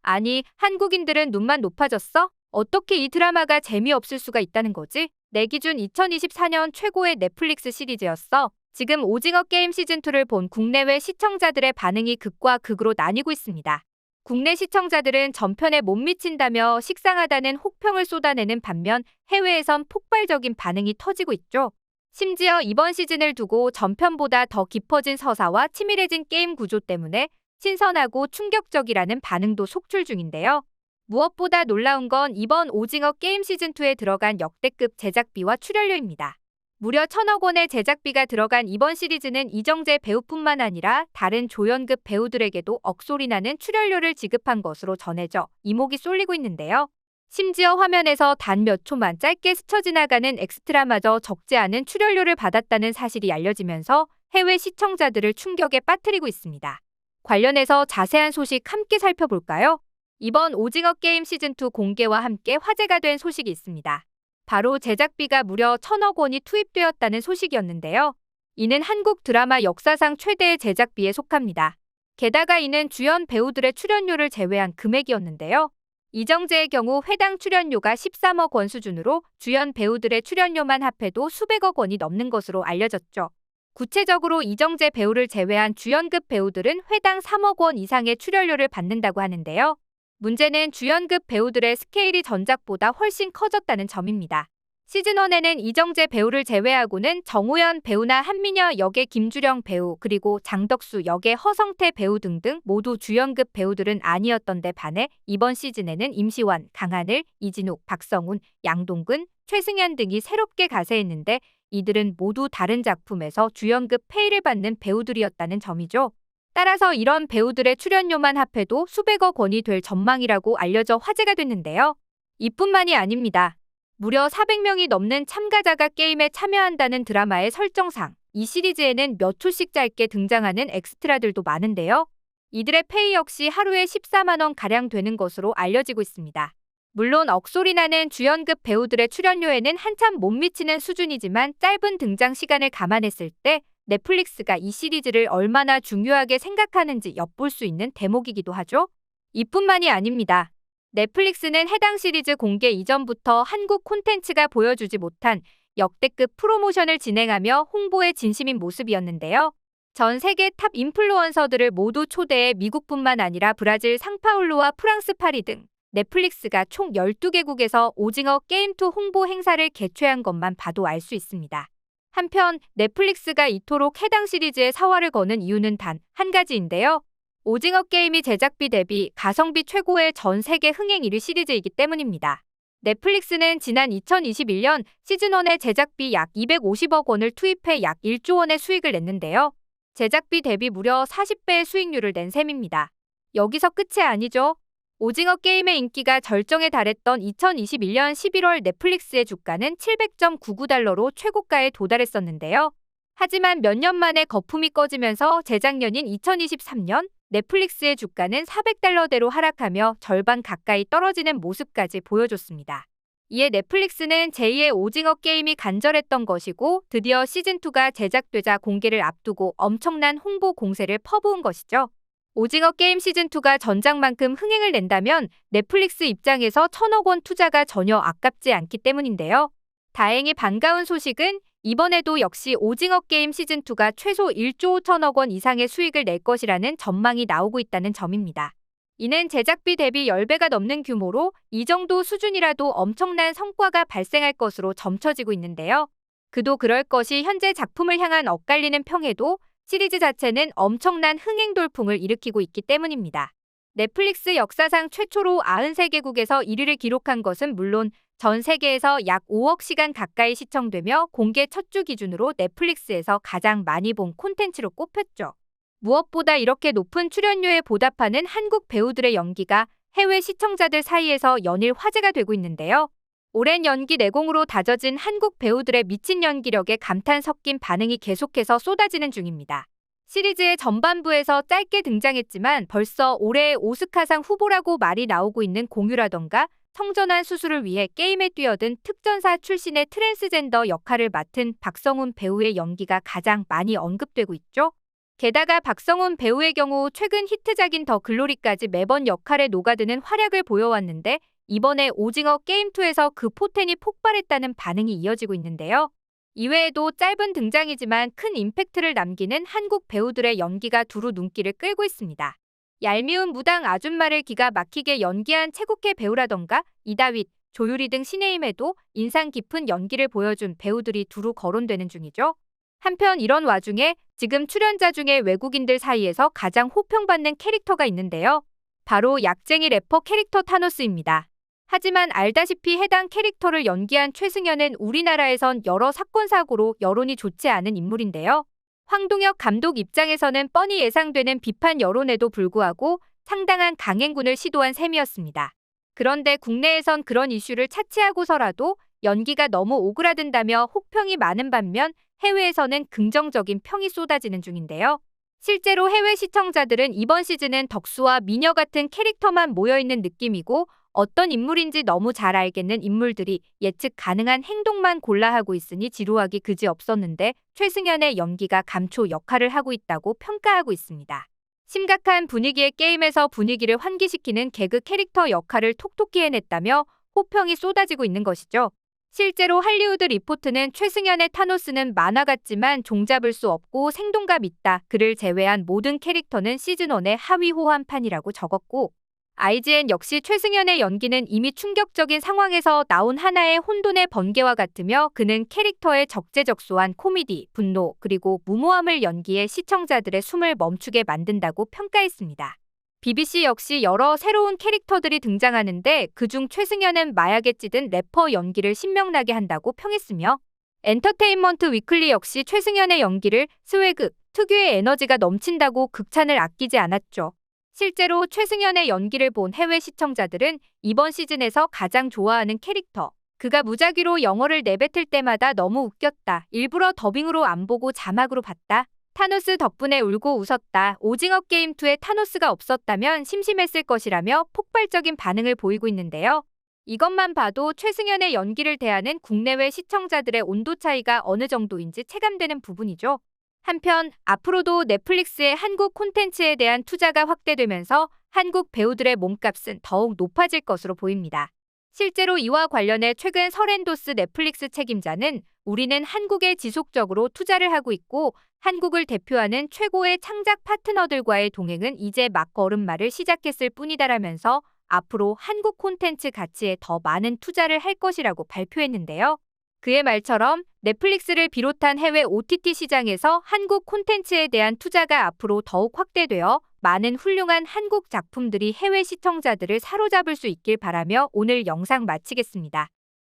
아니, 한국인들은 눈만 높아졌어? 어떻게 이 드라마가 재미없을 수가 있다는 거지? 내 기준 2024년 최고의 넷플릭스 시리즈였어. 지금 오징어 게임 시즌2를 본 국내외 시청자들의 반응이 극과 극으로 나뉘고 있습니다. 국내 시청자들은 전편에 못 미친다며 식상하다는 혹평을 쏟아내는 반면 해외에선 폭발적인 반응이 터지고 있죠. 심지어 이번 시즌을 두고 전편보다 더 깊어진 서사와 치밀해진 게임 구조 때문에 신선하고 충격적이라는 반응도 속출 중인데요. 무엇보다 놀라운 건 이번 오징어 게임 시즌2에 들어간 역대급 제작비와 출연료입니다. 무려 1,000억 원의 제작비가 들어간 이번 시리즈는 이정재 배우뿐만 아니라 다른 조연급 배우들에게도 억소리나는 출연료를 지급한 것으로 전해져 이목이 쏠리고 있는데요. 심지어 화면에서 단 몇 초만 짧게 스쳐 지나가는 엑스트라마저 적지 않은 출연료를 받았다는 사실이 알려지면서 해외 시청자들을 충격에 빠뜨리고 있습니다. 관련해서 자세한 소식 함께 살펴볼까요? 이번 오징어 게임 시즌2 공개와 함께 화제가 된 소식이 있습니다. 바로 제작비가 무려 1,000억 원이 투입되었다는 소식이었는데요. 이는 한국 드라마 역사상 최대의 제작비에 속합니다. 게다가 이는 주연 배우들의 출연료를 제외한 금액이었는데요. 이정재의 경우 회당 출연료가 13억 원 수준으로 주연 배우들의 출연료만 합해도 수백억 원이 넘는 것으로 알려졌죠. 구체적으로 이정재 배우를 제외한 주연급 배우들은 회당 3억 원 이상의 출연료를 받는다고 하는데요. 문제는 주연급 배우들의 스케일이 전작보다 훨씬 커졌다는 점입니다. 시즌1에는 이정재 배우를 제외하고는 정호연 배우나 한미녀 역의 김주령 배우 그리고 장덕수 역의 허성태 배우 등등 모두 주연급 배우들은 아니었던 데 반해 이번 시즌에는 임시완, 강하늘, 이진욱, 박성훈, 양동근, 최승현 등이 새롭게 가세했는데 이들은 모두 다른 작품에서 주연급 페이를 받는 배우들이었다는 점이죠. 따라서 이런 배우들의 출연료만 합해도 수백억 원이 될 전망이라고 알려져 화제가 됐는데요. 이뿐만이 아닙니다. 무려 400명이 넘는 참가자가 게임에 참여한다는 드라마의 설정상 이 시리즈에는 몇 초씩 짧게 등장하는 엑스트라들도 많은데요. 이들의 페이 역시 하루에 14만 원가량 되는 것으로 알려지고 있습니다. 물론 억소리나는 주연급 배우들의 출연료에는 한참 못 미치는 수준이지만 짧은 등장 시간을 감안했을 때 넷플릭스가 이 시리즈를 얼마나 중요하게 생각하는지 엿볼 수 있는 대목이기도 하죠. 이뿐만이 아닙니다. 넷플릭스는 해당 시리즈 공개 이전부터 한국 콘텐츠가 보여주지 못한 역대급 프로모션을 진행하며 홍보에 진심인 모습이었는데요. 전 세계 탑 인플루언서들을 모두 초대해 미국뿐만 아니라 브라질 상파울루와 프랑스 파리 등 넷플릭스가 총 12개국에서 오징어 게임2 홍보 행사를 개최한 것만 봐도 알 수 있습니다. 한편 넷플릭스가 이토록 해당 시리즈에 사활을 거는 이유는 단 한 가지인데요. 오징어 게임이 제작비 대비 가성비 최고의 전 세계 흥행 1위 시리즈이기 때문입니다. 넷플릭스는 지난 2021년 시즌1의 제작비 약 250억 원을 투입해 약 1조 원의 수익을 냈는데요. 제작비 대비 무려 40배의 수익률을 낸 셈입니다. 여기서 끝이 아니죠. 오징어 게임의 인기가 절정에 달했던 2021년 11월 넷플릭스의 주가는 700.99달러로 최고가에 도달했었는데요. 하지만 몇 년 만에 거품이 꺼지면서 재작년인 2023년 넷플릭스의 주가는 400달러대로 하락하며 절반 가까이 떨어지는 모습까지 보여줬습니다. 이에 넷플릭스는 제2의 오징어 게임이 간절했던 것이고 드디어 시즌2가 제작되자 공개를 앞두고 엄청난 홍보 공세를 퍼부은 것이죠. 오징어 게임 시즌2가 전작만큼 흥행을 낸다면 넷플릭스 입장에서 1,000억 원 투자가 전혀 아깝지 않기 때문인데요. 다행히 반가운 소식은 이번에도 역시 오징어 게임 시즌2가 최소 1조 5천억 원 이상의 수익을 낼 것이라는 전망이 나오고 있다는 점입니다. 이는 제작비 대비 10배가 넘는 규모로 이 정도 수준이라도 엄청난 성과가 발생할 것으로 점쳐지고 있는데요. 그도 그럴 것이 현재 작품을 향한 엇갈리는 평에도 시리즈 자체는 엄청난 흥행 돌풍을 일으키고 있기 때문입니다. 넷플릭스 역사상 최초로 93개국에서 1위를 기록한 것은 물론 전 세계에서 약 5억 시간 가까이 시청되며 공개 첫 주 기준으로 넷플릭스에서 가장 많이 본 콘텐츠로 꼽혔죠. 무엇보다 이렇게 높은 출연료에 보답하는 한국 배우들의 연기가 해외 시청자들 사이에서 연일 화제가 되고 있는데요. 오랜 연기 내공으로 다져진 한국 배우들의 미친 연기력에 감탄 섞인 반응이 계속해서 쏟아지는 중입니다. 시리즈의 전반부에서 짧게 등장했지만 벌써 올해의 오스카상 후보라고 말이 나오고 있는 공유라던가 성전환 수술을 위해 게임에 뛰어든 특전사 출신의 트랜스젠더 역할을 맡은 박성훈 배우의 연기가 가장 많이 언급되고 있죠. 게다가 박성훈 배우의 경우 최근 히트작인 더 글로리까지 매번 역할에 녹아드는 활약을 보여왔는데 이번에 오징어 게임2에서 그 포텐이 폭발했다는 반응이 이어지고 있는데요. 이외에도 짧은 등장이지만 큰 임팩트를 남기는 한국 배우들의 연기가 두루 눈길을 끌고 있습니다. 얄미운 무당 아줌마를 기가 막히게 연기한 최국회 배우라던가 이다윗, 조유리 등 신예임에도 인상 깊은 연기를 보여준 배우들이 두루 거론되는 중이죠. 한편 이런 와중에 지금 출연자 중에 외국인들 사이에서 가장 호평받는 캐릭터가 있는데요. 바로 약쟁이 래퍼 캐릭터 타노스입니다. 하지만 알다시피 해당 캐릭터를 연기한 최승연은 우리나라에선 여러 사건 사고로 여론이 좋지 않은 인물인데요. 황동혁 감독 입장에서는 뻔히 예상되는 비판 여론에도 불구하고 상당한 강행군을 시도한 셈이었습니다. 그런데 국내에선 그런 이슈를 차치하고서라도 연기가 너무 오그라든다며 혹평이 많은 반면 해외에서는 긍정적인 평이 쏟아지는 중인데요. 실제로 해외 시청자들은 이번 시즌은 덕수와 미녀 같은 캐릭터만 모여있는 느낌이고 어떤 인물인지 너무 잘 알겠는 인물들이 예측 가능한 행동만 골라 하고 있으니 지루하기 그지없었는데 최승연의 연기가 감초 역할을 하고 있다고 평가하고 있습니다. 심각한 분위기의 게임에서 분위기를 환기시키는 개그 캐릭터 역할을 톡톡히 해냈다며 호평이 쏟아지고 있는 것이죠. 실제로 할리우드 리포트는 최승연의 타노스는 만화 같지만 종잡을 수 없고 생동감 있다. 그를 제외한 모든 캐릭터는 시즌1의 하위 호환판이라고 적었고 IGN 역시 최승연의 연기는 이미 충격적인 상황에서 나온 하나의 혼돈의 번개와 같으며 그는 캐릭터의 적재적소한 코미디, 분노, 그리고 무모함을 연기해 시청자들의 숨을 멈추게 만든다고 평가했습니다. BBC 역시 여러 새로운 캐릭터들이 등장하는데 그중 최승연은 마약에 찌든 래퍼 연기를 신명나게 한다고 평했으며 엔터테인먼트 위클리 역시 최승연의 연기를 스웨그, 특유의 에너지가 넘친다고 극찬을 아끼지 않았죠. 실제로 최승연의 연기를 본 해외 시청자들은 이번 시즌에서 가장 좋아하는 캐릭터, 그가 무작위로 영어를 내뱉을 때마다 너무 웃겼다. 일부러 더빙으로 안 보고 자막으로 봤다. 타노스 덕분에 울고 웃었다. 오징어 게임2에 타노스가 없었다면 심심했을 것이라며 폭발적인 반응을 보이고 있는데요. 이것만 봐도 최승연의 연기를 대하는 국내외 시청자들의 온도 차이가 어느 정도인지 체감되는 부분이죠. 한편 앞으로도 넷플릭스의 한국 콘텐츠에 대한 투자가 확대되면서 한국 배우들의 몸값은 더욱 높아질 것으로 보입니다. 실제로 이와 관련해 최근 서렌도스 넷플릭스 책임자는 우리는 한국에 지속적으로 투자를 하고 있고 한국을 대표하는 최고의 창작 파트너들과의 동행은 이제 막 걸음마를 시작했을 뿐이다라면서 앞으로 한국 콘텐츠 가치에 더 많은 투자를 할 것이라고 발표했는데요. 그의 말처럼 넷플릭스를 비롯한 해외 OTT 시장에서 한국 콘텐츠에 대한 투자가 앞으로 더욱 확대되어 많은 훌륭한 한국 작품들이 해외 시청자들을 사로잡을 수 있길 바라며 오늘 영상 마치겠습니다.